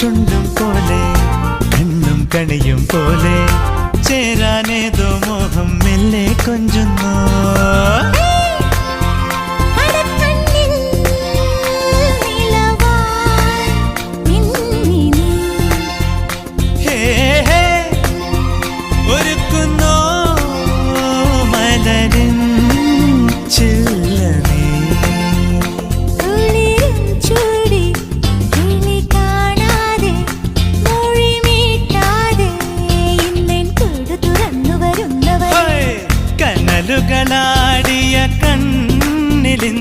ചുണ്ടും പോലെ കണ്ണും കണിയും പോലെ ചേരാനേതോ മോഹം മെല്ലെ കൊഞ്ചുന്നു. ഒരുക്കുന്നോ മലരിൻ ചില്ലനേ കനലുകളാടിയ കണ്ണിലിൻ